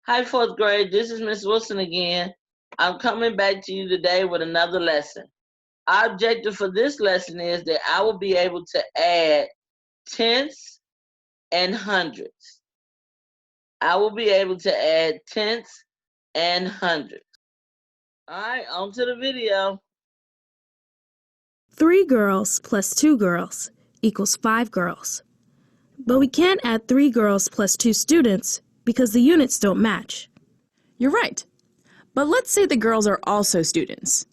Hi, fourth grade. This is Miss Wilson again. I'm coming back to you today with another lesson. Our objective for this lesson is that I will be able to add tenths and hundreds. I will be able to add tenths and hundreds. All right, on to the video. 3 girls plus 2 girls equals 5 girls. But we can't add 3 girls plus 2 students because the units don't match. You're right. But let's say the girls are also students.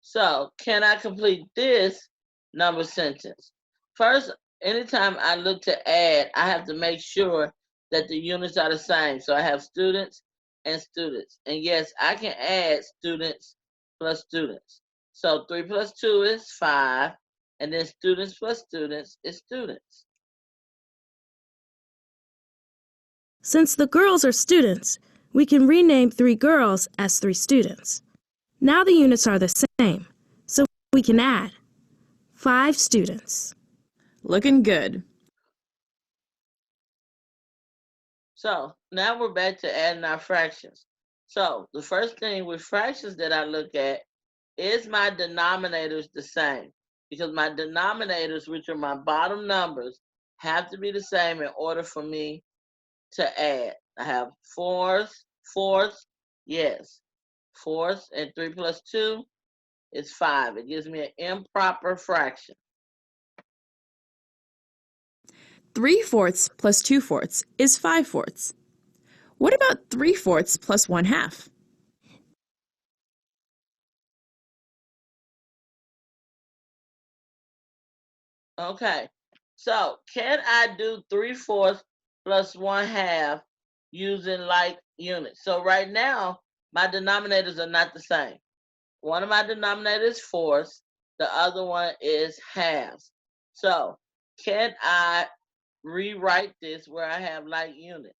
So, can I complete this number sentence? First, anytime I look to add, I have to make sure that the units are the same. So I have students and students. And yes, I can add students plus students. So 3 plus 2 is 5. And then students plus students is students. Since the girls are students, we can rename 3 girls as 3 students. Now the units are the same, so we can add 5 students. Looking good. So now we're back to adding our fractions. So the first thing with fractions that I look at is my denominators the same? Because my denominators, which are my bottom numbers, have to be the same in order for me to add. I have fourths, yes. Fourths and 3 plus 2 is 5. It gives me an improper fraction. 3/4 plus 2/4 is 5/4. What about 3/4 plus 1/2? Okay, so can I do 3/4 plus 1/2 using like units? So right now, my denominators are not the same. One of my denominators is fourths, the other one is halves. So can I rewrite this where I have like units?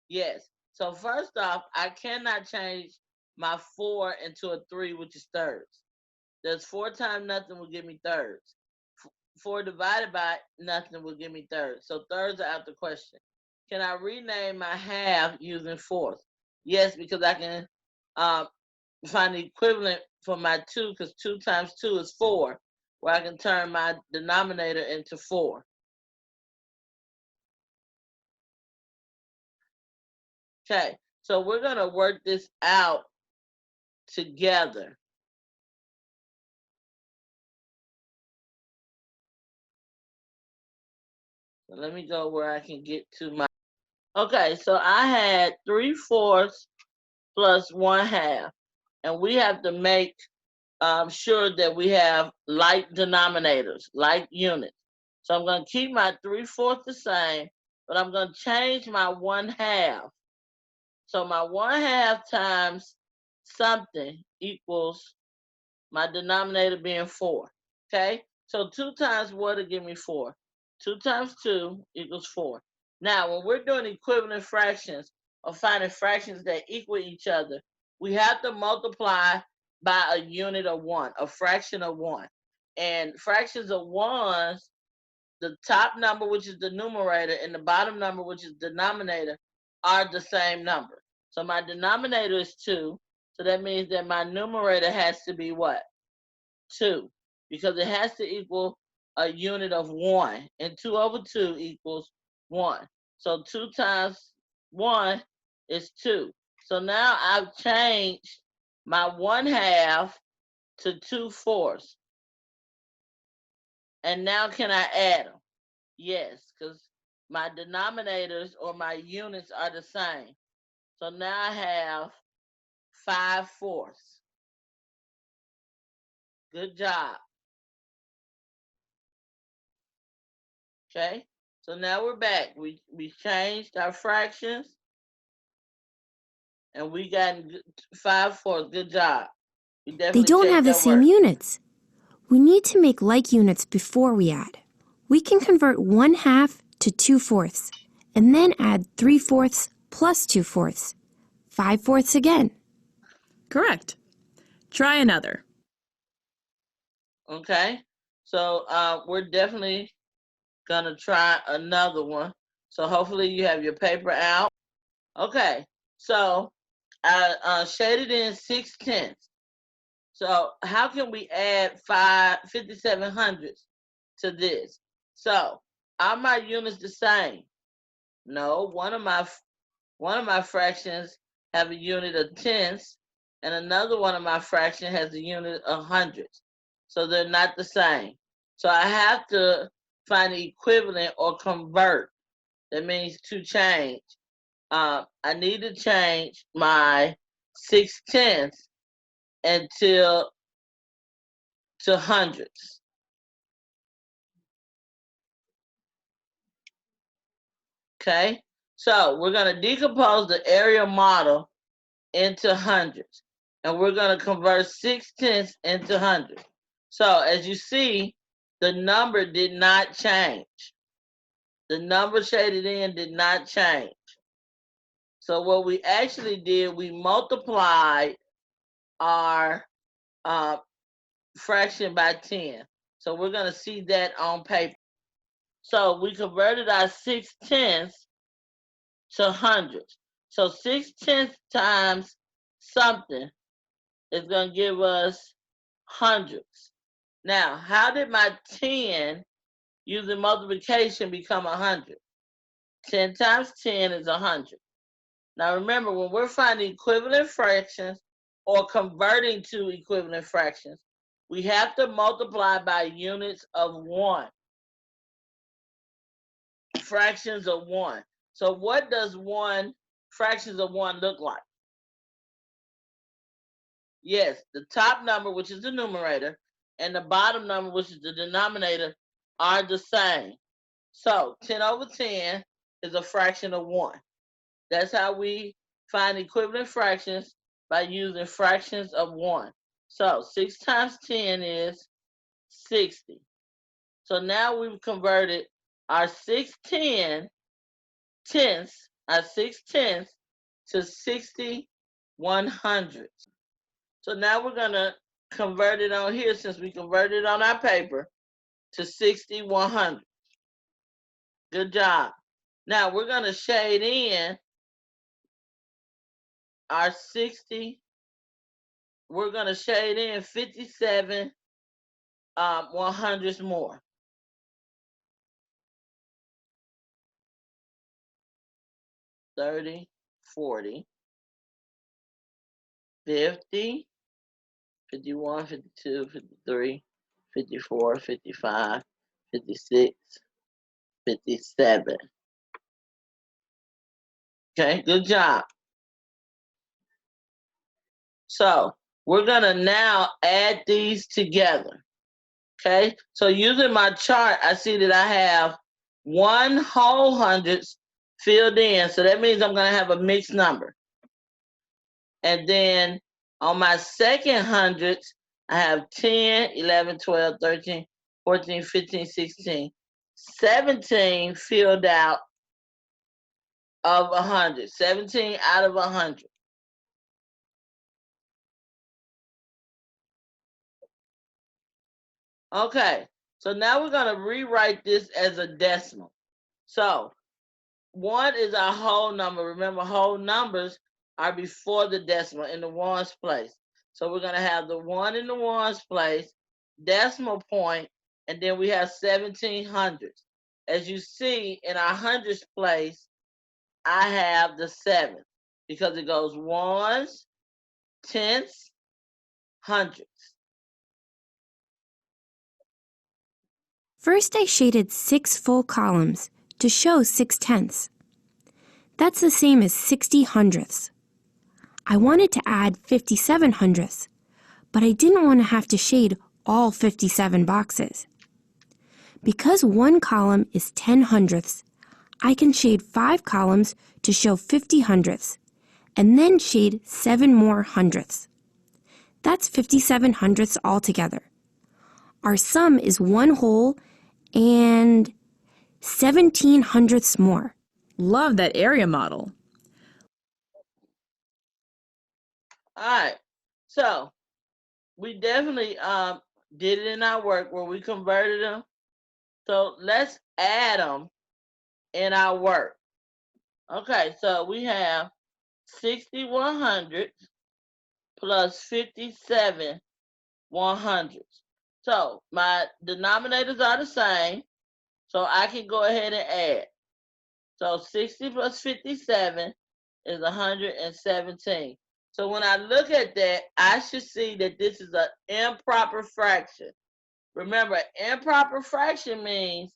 Yes. So first off, I cannot change my 4 into a 3, which is thirds. There's 4 times nothing will give me thirds. 4 divided by nothing will give me thirds. So thirds are out the question. Can I rename my half using fourths? Yes, because I can find the equivalent for my 2, because 2 times 2 is 4, where I can turn my denominator into 4. Okay, so we're going to work this out together. So let me go where I can get to my... Okay, so I had 3/4 plus 1/2. And we have to make sure that we have like denominators, like units. So I'm going to keep my 3/4 the same, but I'm going to change my 1/2. So my 1/2 times something equals my denominator being 4. Okay, so 2 times what will give me 4? 2 times 2 equals 4. Now, when we're doing equivalent fractions or finding fractions that equal each other, we have to multiply by a unit of 1, a fraction of 1. And fractions of 1s, the top number, which is the numerator, and the bottom number, which is the denominator, are the same number. So my denominator is 2. So that means that my numerator has to be what? 2, because it has to equal a unit of 1, and 2 over 2 equals 1. So 2 times 1 is 2. So now I've changed my 1/2 to 2/4. And now can I add them? Yes, because my denominators or my units are the same. So now I have 5/4. Good job. Okay, so now we're back. We changed our fractions, and we got 5/4. Good job. We They definitely don't checked have the that same work. units. We need to make like units before we add. We can convert 1/2 to 2/4 and then add 3/4 plus 2/4. 5/4 again. Correct. Try another. Okay, so we're definitely gonna try another one. So hopefully you have your paper out. Okay, so I shaded in 6/10. So how can we add 5700s to this? So are my units the same? No, one of my fractions have a unit of tenths, and another one of my fractions has a unit of hundredths. So they're not the same. So I have to find the equivalent or convert. That means to change. I need to change my 6/10 until to hundreds. Okay, so we're going to decompose the area model into hundreds, and we're going to convert 6/10 into hundreds. So as you see, the number did not change. The number shaded in did not change. So what we actually did, we multiplied our fraction by 10. So we're going to see that on paper. So we converted our 6/10 to hundreds. So 6/10 times something is going to give us hundreds. Now, how did my 10 using multiplication become 100? 10 times 10 is 100. Now remember, when we're finding equivalent fractions or converting to equivalent fractions, we have to multiply by units of 1. Fractions of 1. So what does fractions of 1 look like? Yes, the top number, which is the numerator, and the bottom number, which is the denominator, are the same. So 10 over 10 is a fraction of 1. That's how we find equivalent fractions, by using fractions of 1. So 6 times 10 is 60. So now we've converted our 6/10 tenths, our 6/10 to 60/100. So now we're going to convert it on here, since we converted on our paper, to 60/100. Good job. Now we're going to shade in our 60. We're going to shade in 57 100ths more. 30, 40, 50, 51, 52, 53, 54, 55, 56, 57. Okay, good job. So we're gonna now add these together. Okay, so using my chart, I see that I have 1 whole hundredths filled in. So that means I'm gonna have a mixed number. And then on my second hundredths, I have 10, 11, 12, 13, 14, 15, 16, 17 filled out of 100. 17 out of 100. Okay, so now we're going to rewrite this as a decimal. So 1 is our whole number. Remember, whole numbers are before the decimal, in the ones place. So we're going to have the 1 in the ones place, decimal point, and then we have 1700. As you see, in our hundreds place, I have the 7, because it goes ones, tenths, hundreds. First, I shaded 6 full columns to show 6/10. That's the same as 60 hundredths. I wanted to add 57 hundredths, but I didn't want to have to shade all 57 boxes. Because one column is 10 hundredths, I can shade 5 columns to show 50 hundredths, and then shade 7 more hundredths. That's 57 hundredths altogether. Our sum is 1 whole and 17 hundredths more. Love that area model. All right, so we definitely did it in our work where we converted them. So let's add them in our work. Okay, so we have 60 100 plus 57 100s. So my denominators are the same, so I can go ahead and add. So 60 plus 57 is 117. So when I look at that, I should see that this is an improper fraction. Remember, improper fraction means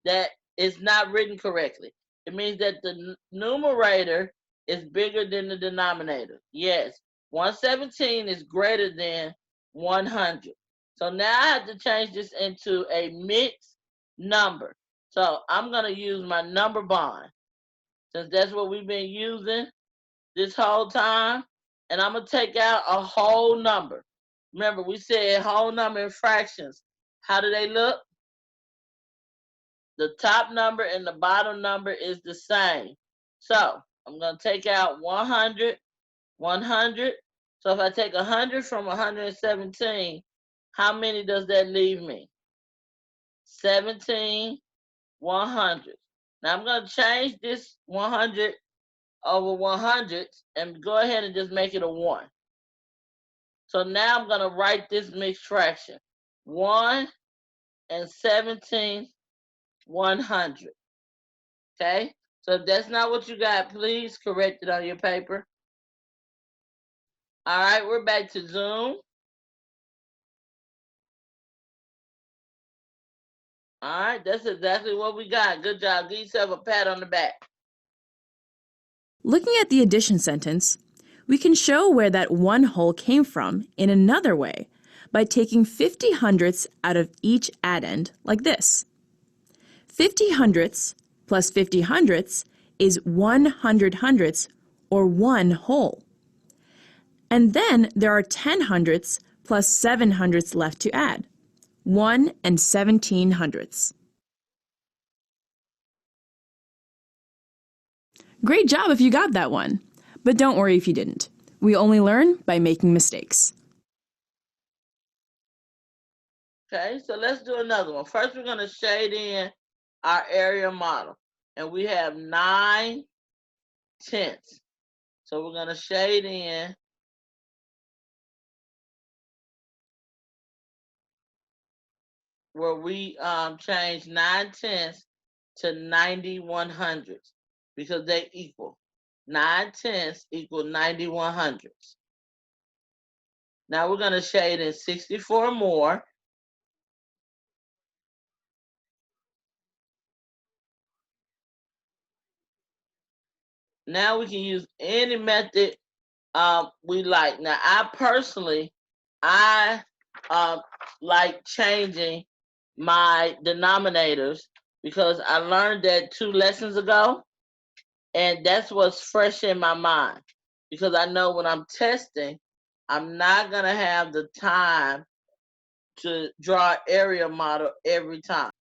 that it's not written correctly. It means that the numerator is bigger than the denominator. Yes, 117 is greater than 100. So now I have to change this into a mixed number. So I'm going to use my number bond, since that's what we've been using this whole time. And I'm going to take out a whole number. Remember, we said whole number in fractions. How do they look? The top number and the bottom number is the same. So I'm going to take out 100, 100. So if I take 100 from 117, how many does that leave me? 17 100. Now I'm going to change this 100 over 100 and go ahead and just make it a 1. So now I'm going to write this mixed fraction. 1 and 17 100. Okay? So if that's not what you got, please correct it on your paper. All right, we're back to Zoom. All right, that's exactly what we got. Good job. Give yourself a pat on the back. Looking at the addition sentence, we can show where that one whole came from in another way by taking 50 hundredths out of each addend like this. 50 hundredths plus 50 hundredths is 100 hundredths, or 1 whole. And then there are 10 hundredths plus 7 hundredths left to add, 1 and 17 hundredths. Great job if you got that one, but don't worry if you didn't. We only learn by making mistakes. Okay, so let's do another one. First, we're going to shade in our area model. And we have 9 tenths. So we're going to shade in where we change 9 tenths to 91 hundredths because they equal. 9 tenths equal 91 hundredths. Now we're going to shade in 64 more. Now we can use any method we like. Now I personally, I like changing my denominators because I learned that 2 lessons ago, and that's what's fresh in my mind because I know when I'm testing, I'm not going to have the time to draw an area model every time.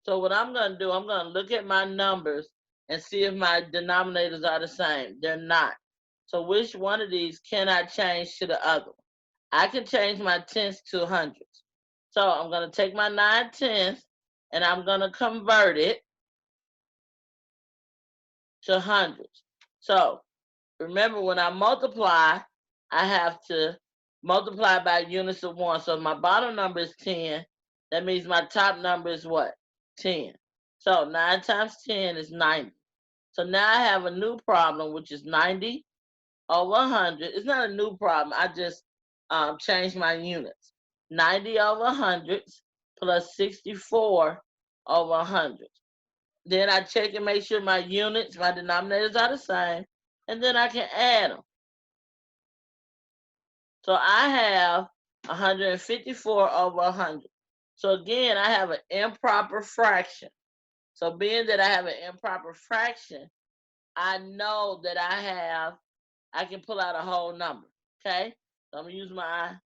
So what I'm going to do, I'm going to look at my numbers and see if my denominators are the same. They're not. So which one of these can I change to the other? I can change my tenths to hundreds. So I'm going to take my 9 tenths and I'm going to convert it to hundreds. So remember, when I multiply, I have to multiply by units of 1. So if my bottom number is 10, that means my top number is what? 10. So 9 times 10 is 90. So now I have a new problem, which is 90 over 100. It's not a new problem. I just changed my units. 90 over 100 plus 64 over 100. Then I check and make sure my units, my denominators are the same, and then I can add them. So I have 154 over 100. So again, I have an improper fraction. So being that I have an improper fraction, I know that I can pull out a whole number. Okay? So I'm gonna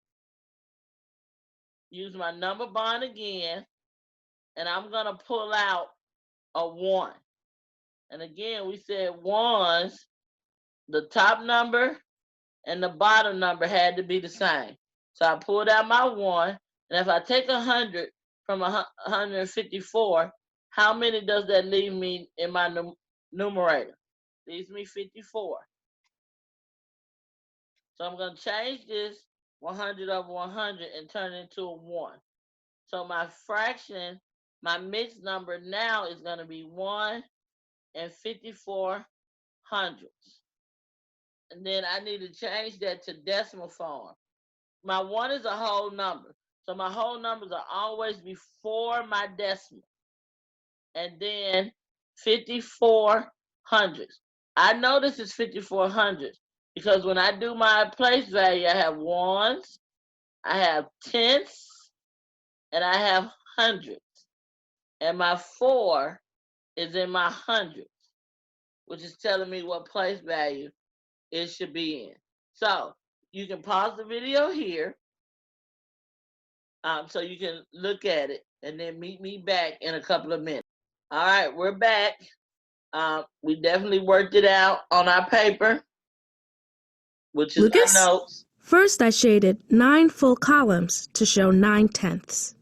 use my number bond again, and I'm gonna pull out a 1. And again, we said ones, the top number and the bottom number had to be the same. So I pulled out my 1, and if I take 100 from 154, How many does that leave me in my numerator? Leaves me 54. So I'm going to change this 100 over 100 and turn it into a 1. So my fraction, my mixed number now is going to be 1 and 54 hundredths. And then I need to change that to decimal form. My 1 is a whole number. So my whole numbers are always before my decimal. And then 54 hundredths. I know this is 54 hundredths because when I do my place value, I have ones, I have tenths, and I have hundredths. And my 4 is in my hundredths, which is telling me what place value it should be in. So you can pause the video here so you can look at it and then meet me back in a couple of minutes. All right, we're back. We definitely worked it out on our paper, which is our Lucas? notes. First, I shaded 9 full columns to show 9/10.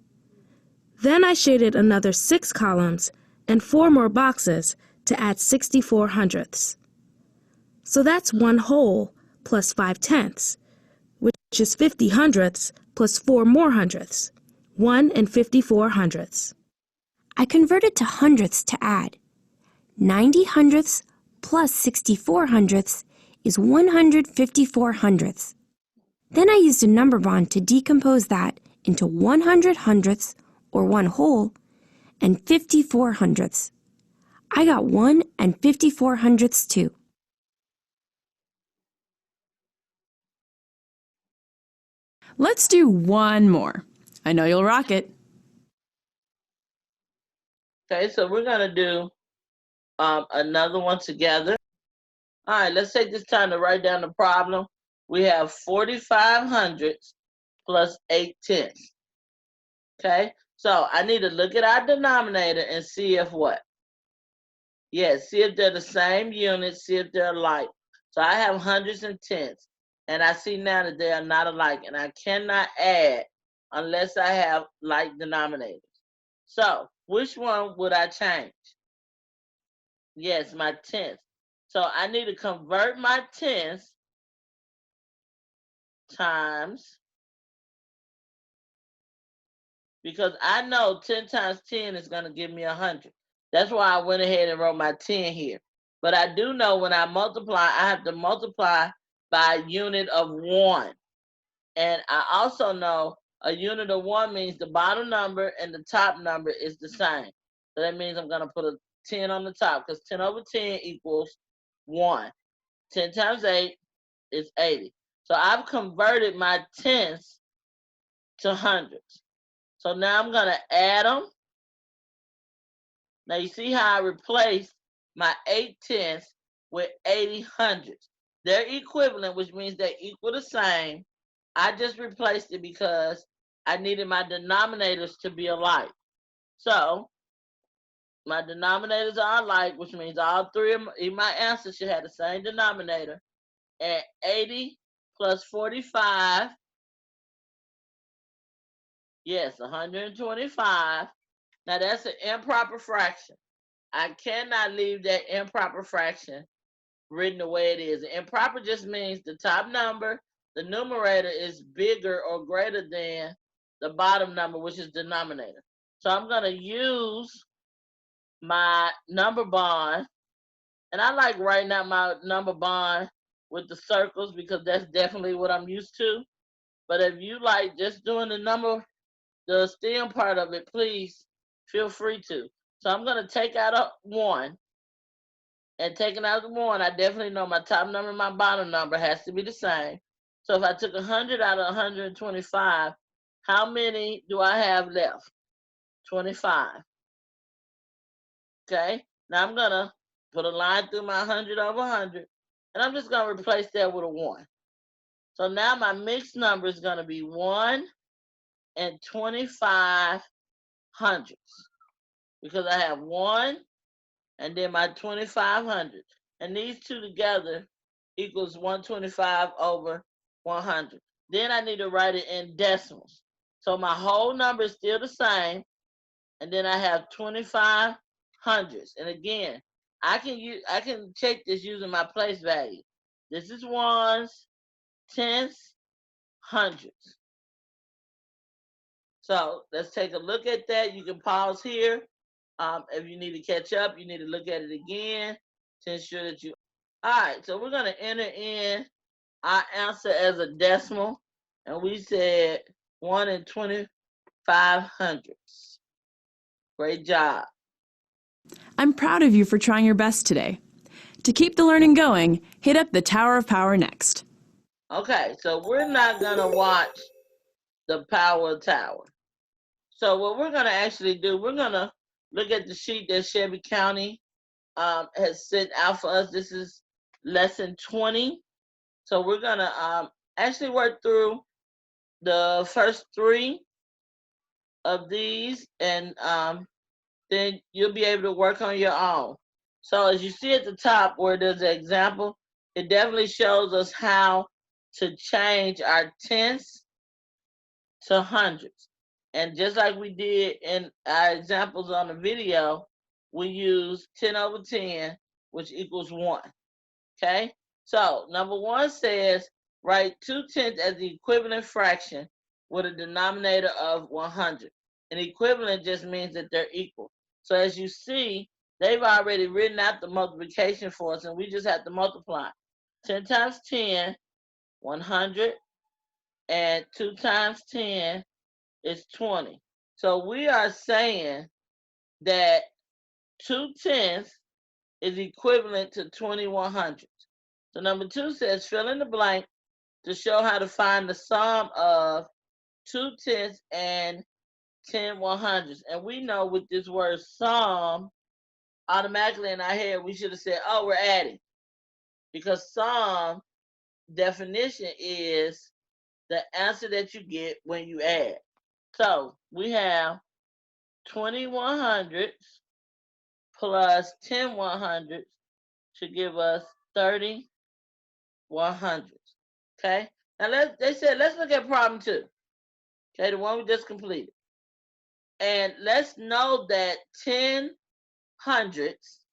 Then I shaded another 6 columns and 4 more boxes to add 64 hundredths. So that's 1 whole plus 5/10, which is 50 hundredths plus 4 more hundredths, 1 and 54 hundredths. I converted to hundredths to add. 90 hundredths plus 64 hundredths is 154 hundredths. Then I used a number bond to decompose that into 100 hundredths, or 1 whole, and 54 hundredths. I got 1 and 54 hundredths too. Let's do one more. I know you'll rock it. Okay, so we're going to do another one together. All right, let's take this time to write down the problem. We have 45 hundredths plus 8/10. Okay, so I need to look at our denominator and see if what? Yes, see if they're the same units, see if they're alike. So I have hundreds and tenths, and I see now that they are not alike, and I cannot add unless I have like denominators. So which one would I change? Yes, my tenths. So I need to convert my tenths times, because I know 10 times 10 is going to give me 100. That's why I went ahead and wrote my 10 here. But I do know when I multiply, I have to multiply by a unit of 1. And I also know a unit of 1 means the bottom number and the top number is the same. So that means I'm going to put a 10 on the top, because 10 over 10 equals 1. 10 times 8 is 80. So I've converted my tenths to hundreds. So now I'm going to add them. Now you see how I replaced my 8/10 with 80 hundredths. They're equivalent, which means they equal the same. I just replaced it because I needed my denominators to be alike. So my denominators are alike, which means all three of my answers should have the same denominator. And 80 plus 45, yes, 125. Now that's an improper fraction. I cannot leave that improper fraction written the way it is. Improper just means the top number, the numerator, is bigger or greater than the bottom number, which is denominator. So I'm going to use my number bond, and I like writing out my number bond with the circles because that's definitely what I'm used to. But if you like just doing the stem part of it, please feel free to. So I'm going to take out a 1. And taking out the 1, I definitely know my top number and my bottom number has to be the same. So if I took 100 out of 125, how many do I have left? 25. Okay, now I'm going to put a line through my 100 over 100, and I'm just going to replace that with a 1. So now my mixed number is going to be 1 and 25 hundredths, because I have 1 and then my 2500. And these two together equals 125 over 100. Then I need to write it in decimals. So my whole number is still the same. And then I have 25 hundreds. And again, I can check this using my place value. This is ones, tenths, hundreds. So let's take a look at that. You can pause here. If you need to catch up, you need to look at it again to ensure that you. All right, so we're going to enter in our answer as a decimal, and we said 1 in 2,500. Great job. I'm proud of you for trying your best today. To keep the learning going, hit up the Tower of Power next. Okay, so we're not going to watch the Power Tower. So what we're going to actually do, we're going to look at the sheet that Shelby County has sent out for us. This is lesson 20. So we're going to actually work through the first 3 of these, and then you'll be able to work on your own. So as you see at the top where there's an example, it definitely shows us how to change our tenths to hundreds. And just like we did in our examples on the video, we use 10 over 10, which equals 1. Okay? So number 1 says, write 2/10 as the equivalent fraction with a denominator of 100. An equivalent just means that they're equal. So as you see, they've already written out the multiplication for us, and we just have to multiply. 10 times 10, 100, and 2 times 10 is 20. So we are saying that 2/10 is equivalent to 2,100. So number 2 says fill in the blank to show how to find the sum of 2/10 and 10/100. And we know with this word sum, automatically in our head we should have said, oh, we're adding. Because sum definition is the answer that you get when you add. So we have 2,100 plus 10/100 should give us 30/100. Okay. Now they said let's look at problem 2. Okay, the one we just completed. And let's know that 10 hundredths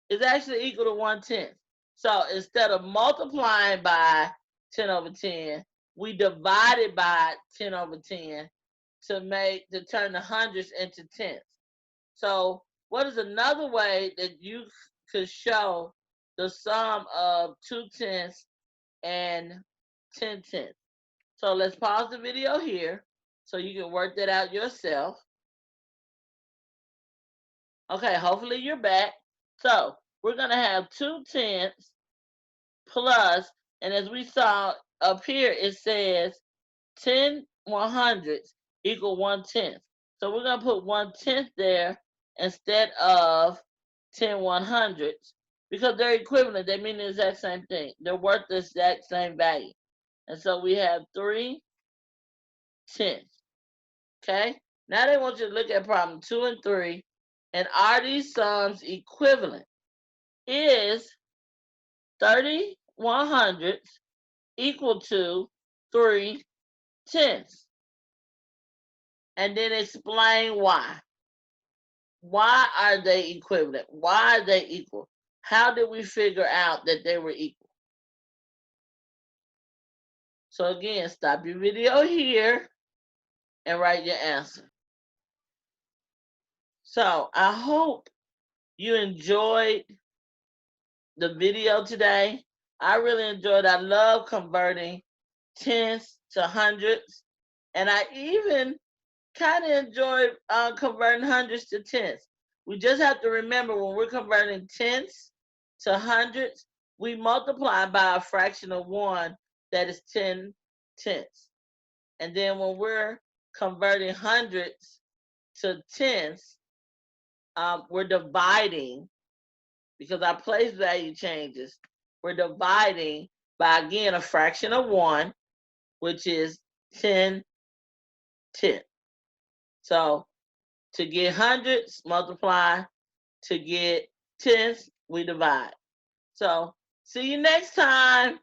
is actually equal to 1/10. So instead of multiplying by 10 over 10, we divided by 10 over 10 to turn the hundreds into tenths. So what is another way that you could show the sum of 2/10 and 10/10? So let's pause the video here so you can work that out yourself. Okay, hopefully you're back. So we're going to have 2/10 plus, and as we saw up here, it says 10/100 equal 1/10. So we're going to put 1/10 there instead of 10/100 because they're equivalent. They mean the exact same thing. They're worth the exact same value. And so we have 3/10. Okay? Now they want you to look at problem 2 and 3. And are these sums equivalent? Is 30/100 equal to 3/10? And then explain why. Why are they equivalent? Why are they equal? How did we figure out that they were equal? So again, stop your video here and write your answer. So I hope you enjoyed the video today. I really enjoyed it. I love converting tenths to hundreds. And I even kind of enjoy converting hundreds to tenths. We just have to remember when we're converting tenths to hundreds, we multiply by a fraction of 1 that is 10 tenths. And then when we're converting hundreds to tenths, we're dividing, because our place value changes, we're dividing by, again, a fraction of 1, which is 10 tenths. So to get hundreds, multiply. To get tenths, we divide. So see you next time.